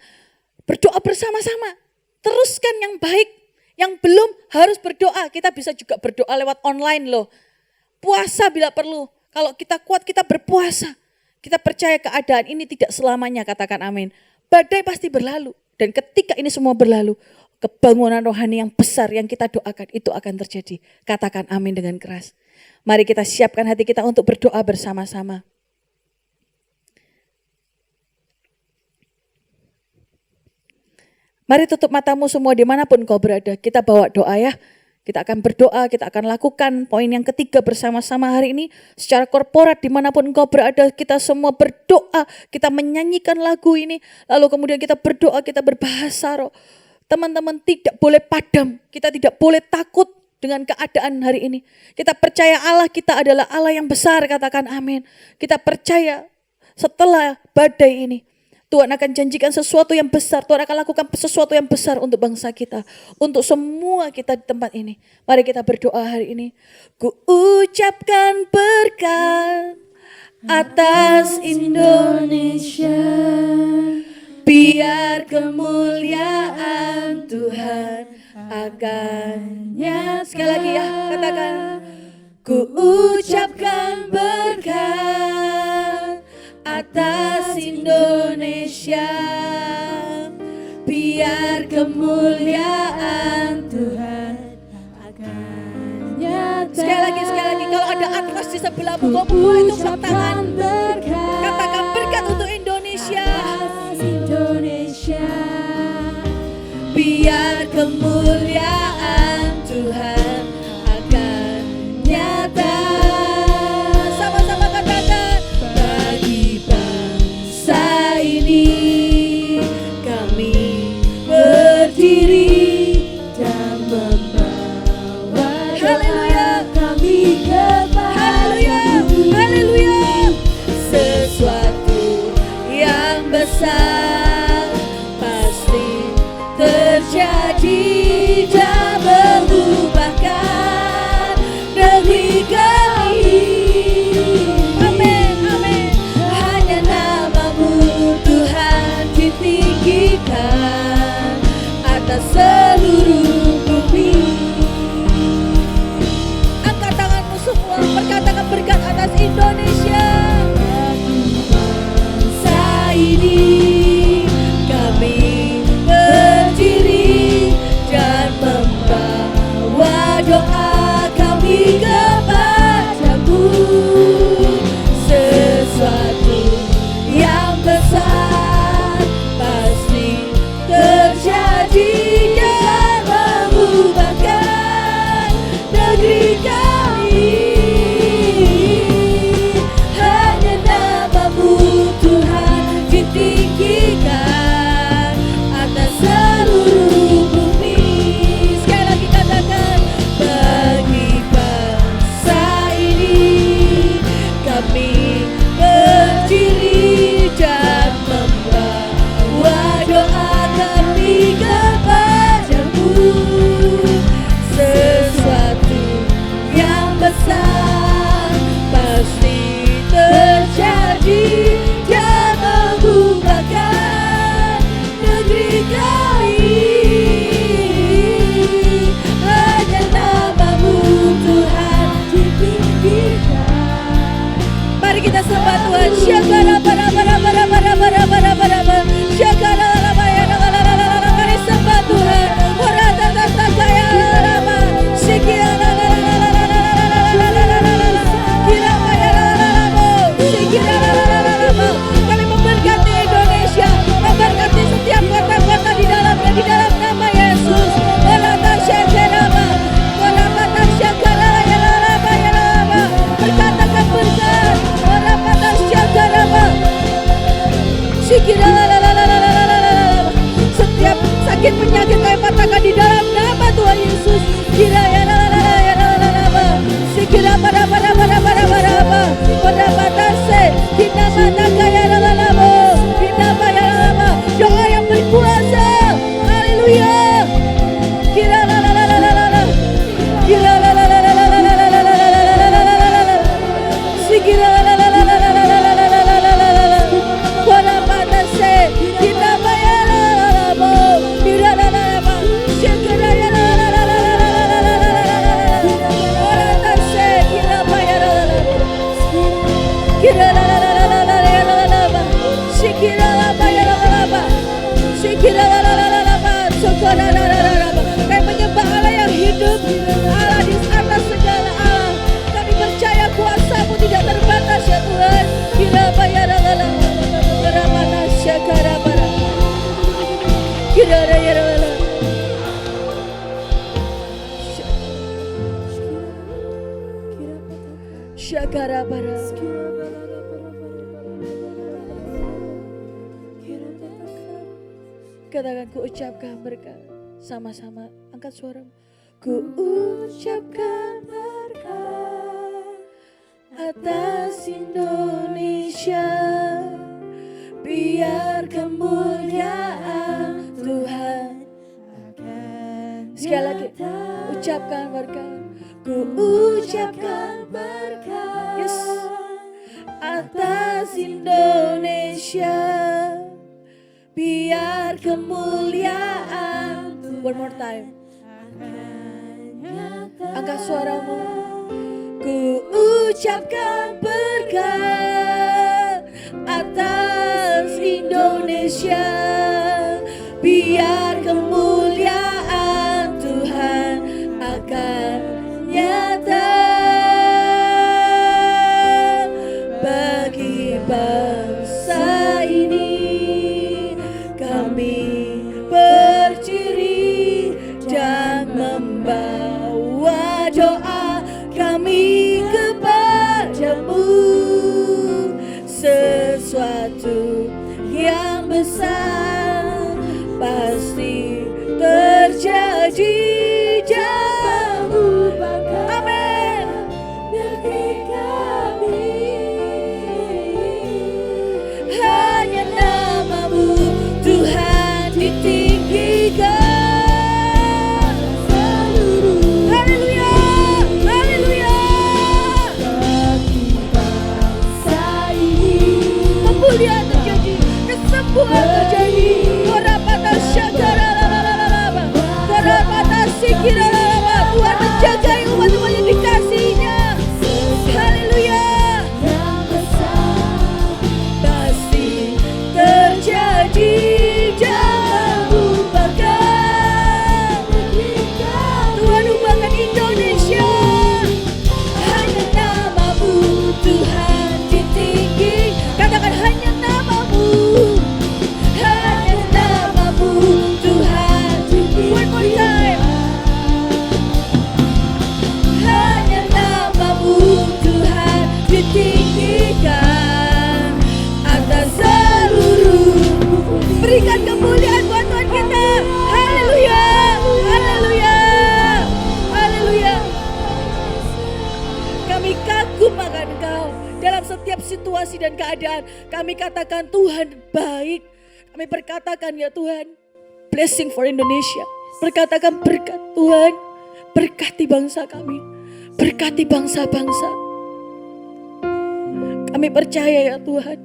berdoa bersama-sama, teruskan yang baik, yang belum harus berdoa, kita bisa juga berdoa lewat online loh, puasa bila perlu, kalau kita kuat kita berpuasa, kita percaya keadaan ini tidak selamanya, katakan amin, badai pasti berlalu, dan ketika ini semua berlalu, kebangunan rohani yang besar yang kita doakan itu akan terjadi. Katakan amin dengan keras. Mari kita siapkan hati kita untuk berdoa bersama-sama. Mari tutup matamu semua dimanapun kau berada. Kita bawa doa ya. Kita akan berdoa, kita akan lakukan poin yang ketiga bersama-sama hari ini. Secara korporat dimanapun engkau berada, kita semua berdoa. Kita menyanyikan lagu ini. Lalu kemudian kita berdoa, kita berbahasa roh. Teman-teman tidak boleh padam, kita tidak boleh takut dengan keadaan hari ini. Kita percaya Allah kita adalah Allah yang besar, katakan amin. Kita percaya setelah badai ini, Tuhan akan janjikan sesuatu yang besar, Tuhan akan lakukan sesuatu yang besar untuk bangsa kita, untuk semua kita di tempat ini. Mari kita berdoa hari ini. Ku ucapkan berkat atas Indonesia. Biar kemuliaan Tuhan akan nyata. Sekali lagi ya, katakan. Ku ucapkan berkat atas Indonesia. Biar kemuliaan Tuhan akan nyata. Sekali lagi. Kalau ada atlas di sebelahmu, kamu boleh tepuk tangan. Katakan berkat untuk Indonesia. Biar kemuliaan Tuhan akan nyata. Sama-sama katakan. Bagi besar pasti terjadi dan mengubahkan negeri kami. Amin, amin. Hanya nama-Mu Tuhan ditinggikan atas seluruh bumi. Angkat tanganmu semua, perkatakan berkat atas Indonesia. Bangsa ini kami berdiri dan membawa doa kami kepadamu. Sesuatu yang besar pasti terjadi dan mengubahkan negeri kami. Hanya nama-Mu Tuhan ditinggikan atas seluruh bumi. Sekali lagi katakan, bagi bangsa ini kami berdiri dan membawa doa kami kepadamu. Sesuatu yang besar pasti terjadi dan mengubahkan negeri kami. Hanya nama-Mu Tuhan ditinggikan. Mari kita sembah Tuhan. Syakara bara bara bara bara bara bara bara bara. Syakara la la ya la la la la la. Mari sembah Tuhan. Ora ta ta ta kaya la la. Sikira la la la la la la la la la la la. Kira kaya la la la la. Sikira la la la la la. Kami memberkati Indonesia, memberkati setiap kota-kota di dalam nama Yesus. Ora ta syakara ba. Ora ta syakara ya la la ba ya la ba. Berkatakan berkat. Ora ta syakara ba. Sikira la la la la la la la la. Setiap sakit penyakit kami patahkan di dalam nama Tuhan Yesus. Kira ya la la la la ya la la la ba. Sikira bara bara bara bara bara ba. Ora batase kita mata kaya la la la ba. Kita bayar la ba. Doa yang berkuasa. Haleluya. Kira la la la la la la. Kira la la la la la la la la la la la la. Sikira la la la la la la la la la la la la. Ora batase kita bayar la la la ba. Kira la la la ba. Sikira ya la la la la la la la la la. Ora batase kita bayar la la la. Kira la la la la la la ya la la ba. Sikira la bayar la la ba. Sikira la la la la la ba. Sokora la la la la ba. Kami menyembah Allah yang hidup, Allah di atas segala Allah. Kami percaya kuasa-Mu tidak terbatas ya Tuhan. Kira bayar la la la. Kira mana syakara bara. Kira la ya la la. Syakara bara. Katakan, ku ucapkan berkat. Sama-sama angkat suaramu. Ku ucapkan berkat atas Indonesia. Biar kemuliaan Tuhan. Sekali lagi, ucapkan berkat. Ku ucapkan berkat, yes, atas Indonesia. Biar kemuliaan. One more time. Angkat suaramu. Ku ucapkan berkat atas Indonesia. Biar kemuliaan Tuhan akan nyata bagi bangsa ini. Kami berdiri dan membawa doa kami kepadamu. Sesuatu yang besar pasti terjadi. Amin. Negeri kami hanya nama kemuliaan terjadi, kesembuhan terjadi. Tuhan menjagai umat-umatnya dikasihnya. Haleluya. Pasti terjadi. Jangan lupakan. Tuhan ubahkan Indonesia. Hanya namamu Tuhan ditinggi. Katakan hanya namamu. Hanya namamu Tuhan ditinggi. One more time. Hanya namamu Tuhan ditinggikan atas seluruh. Berikan kemuliaan buat Tuhan kita. Haleluya. Haleluya. Haleluya. Kami kagum akan Engkau dalam setiap situasi dan keadaan. Kami katakan Tuhan baik. Kami berkatakan ya Tuhan, blessing for Indonesia. Berkatakan berkat Tuhan, berkati bangsa kami, berkati bangsa-bangsa. Kami percaya ya Tuhan,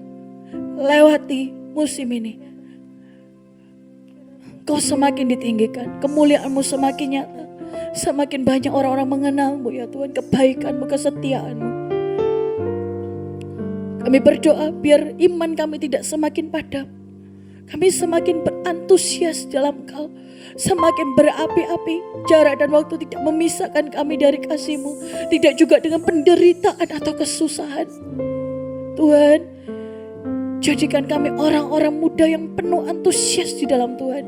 lewati musim ini, Kau semakin ditinggikan, kemuliaan-Mu semakin nyata. Semakin banyak orang-orang mengenal-Mu ya Tuhan, kebaikan-Mu, kesetiaan-Mu. Kami berdoa biar iman kami tidak semakin padam. Kami semakin berantusias dalam Kau. Semakin berapi-api. Jarak dan waktu tidak memisahkan kami dari kasih-Mu. Tidak juga dengan penderitaan atau kesusahan. Tuhan, jadikan kami orang-orang muda yang penuh antusias di dalam Tuhan.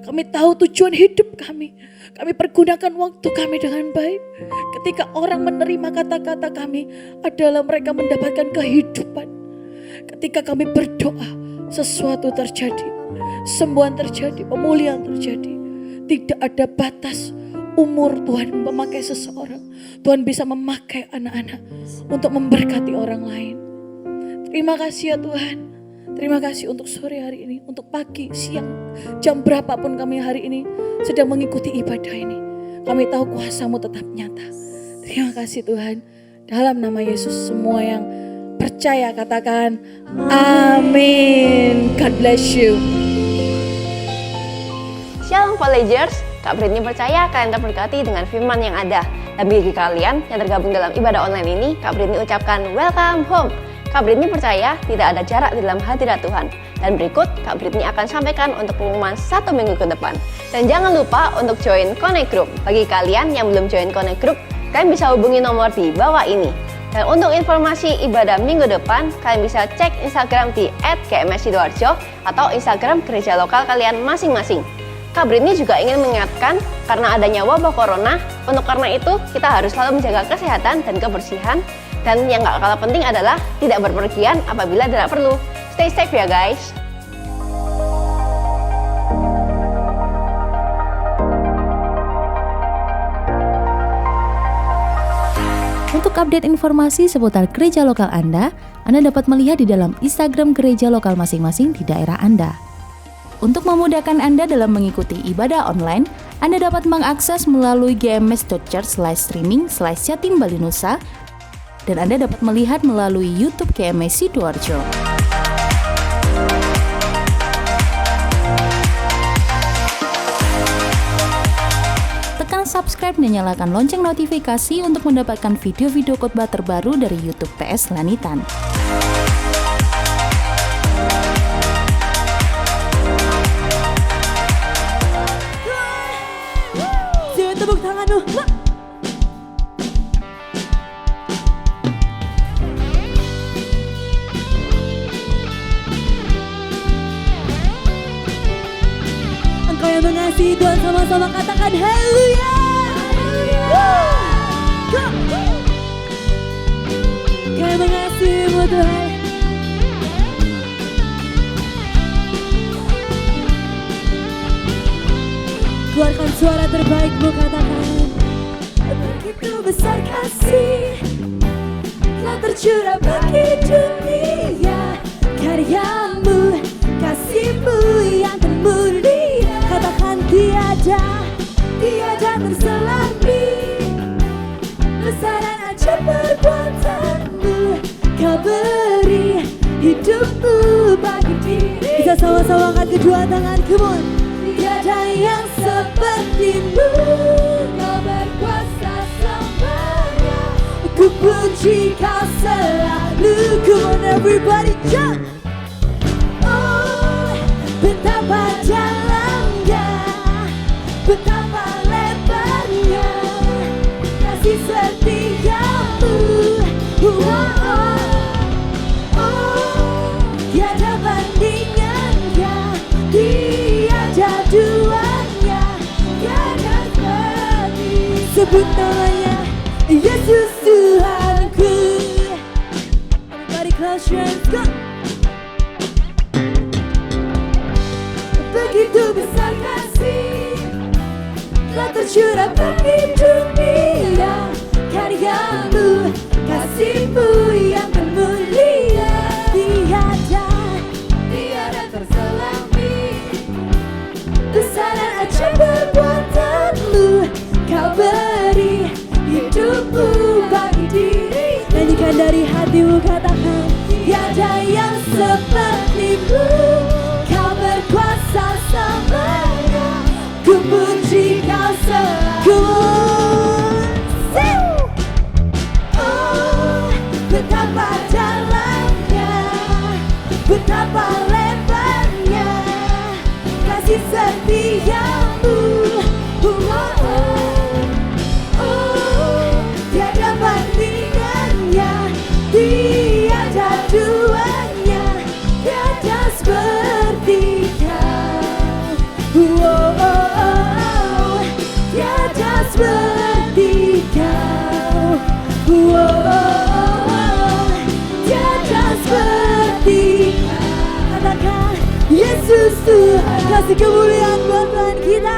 Kami tahu tujuan hidup kami. Kami pergunakan waktu kami dengan baik. Ketika orang menerima kata-kata kami adalah mereka mendapatkan kehidupan. Ketika kami berdoa, sesuatu terjadi, sembuhan terjadi, pemulihan terjadi. Tidak ada batas umur Tuhan memakai seseorang. Tuhan bisa memakai anak-anak untuk memberkati orang lain. Terima kasih ya Tuhan. Terima kasih untuk sore hari ini, untuk pagi, siang, jam berapapun kami hari ini sedang mengikuti ibadah ini. Kami tahu kuasa-Mu tetap nyata. Terima kasih Tuhan. Dalam nama Yesus semua yang percaya katakan amin. God bless you. Shalom Villagers, Kak Britney percaya kalian terberkati dengan firman yang ada. Dan bagi kalian yang tergabung dalam ibadah online ini, Kak Britney ucapkan welcome home. Kak Britney percaya tidak ada jarak di dalam hadirat Tuhan. Dan berikut Kak Britney akan sampaikan untuk pengumuman 1 minggu ke depan. Dan jangan lupa untuk join Connect Group. Bagi kalian yang belum join Connect Group, kalian bisa hubungi nomor di bawah ini. Dan untuk informasi ibadah minggu depan, kalian bisa cek Instagram di @gmssidoarjo atau Instagram gereja lokal kalian masing-masing. Kak Britney juga ingin mengingatkan karena adanya wabah corona, untuk karena itu kita harus selalu menjaga kesehatan dan kebersihan. Dan yang gak kalah penting adalah tidak berpergian apabila tidak perlu. Stay safe ya guys. Untuk update informasi seputar gereja lokal Anda dapat melihat di dalam Instagram gereja lokal masing-masing di daerah Anda. Untuk memudahkan Anda dalam mengikuti ibadah online, Anda dapat mengakses melalui gms.church/streaming/Jatim Bali Nusa, dan Anda dapat melihat melalui YouTube GMS Sidoarjo. Tekan subscribe dan nyalakan lonceng notifikasi untuk mendapatkan video-video khotbah terbaru dari YouTube TS Lanitan. Tepuk tanganmu. Engkau yang mengasihi Tuhan, sama-sama katakan haleluya. Engkau yang mengasihi-Mu Tuhan. Keluarkan suara terbaik-Mu, katakan begitu besar kasih telah tercurah bagi dunia, karya-Mu, kasih-Mu yang termulia. Katakan tiada terselami, besar dan ajaib perbuatan-Mu. Kau beri hidup hidupku bagi diri. Bisa sama-sama angkat kedua tangan, come on. Tiada yang sepertimu, kau berkuasa semuanya. Ku puji kau selalu. Come on everybody, jump. Oh, betapa dalamnya, betapa lebarnya kasih setiamu. Tiada bandingannya, tiada duanya, tiada tanding. Sebut namanya Yesus Tuhanku. Everybody close your hands, go. Begitu besar kasih telah tercurah bagi dunia. Karyamu, kasihmu yang bermulia. Tiada terselami besar dan ajaib perbuatanmu. Kau beri hidupmu bagi diri. Nyanyikan dari hatimu, katakan tiada yang sepertimu. Kau berkuasa semuanya. Ku puji kau selalu. Betapa dalamnya, betapa lebarnya kasih setiamu. Tiada bandingannya, tiada duanya, tiada seperti kau. Tiada seperti kau. Tiada seperti katakan Yesus Tuhan. Kasih kemuliaan buat Tuhan kita.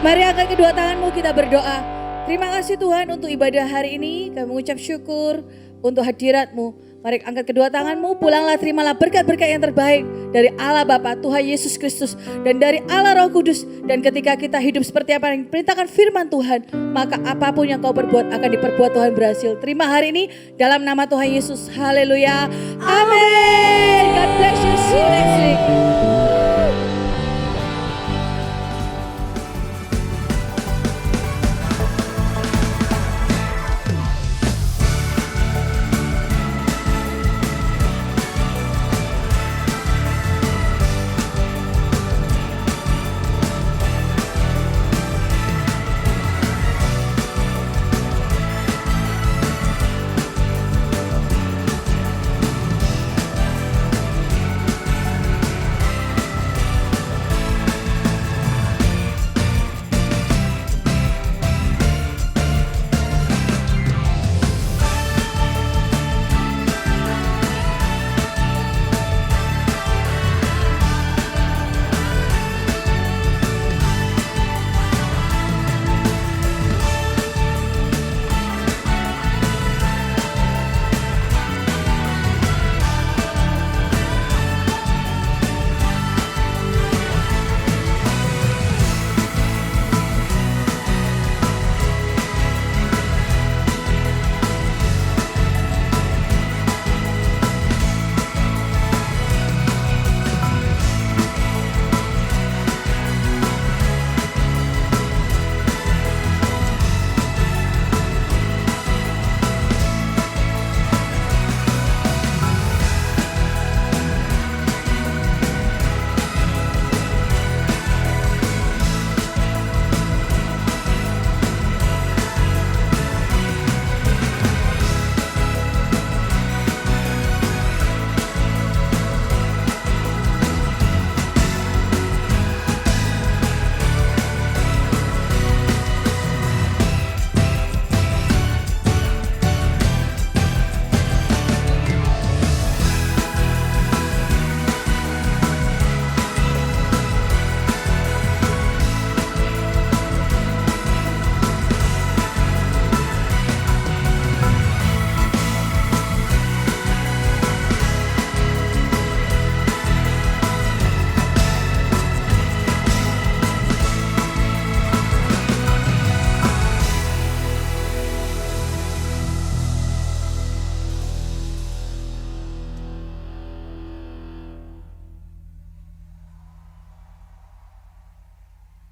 Mari angkat kedua tanganmu, kita berdoa. Terima kasih Tuhan untuk ibadah hari ini. Kami mengucap syukur untuk hadirat-Mu. Mari angkat kedua tanganmu, pulanglah, terimalah berkat-berkat yang terbaik dari Allah Bapa, Tuhan Yesus Kristus, dan dari Allah Roh Kudus. Dan ketika kita hidup seperti apa yang diperintahkan firman Tuhan, maka apapun yang kau perbuat akan diperbuat Tuhan berhasil. Terima hari ini dalam nama Tuhan Yesus. Haleluya. Amin. God bless you. See you next week.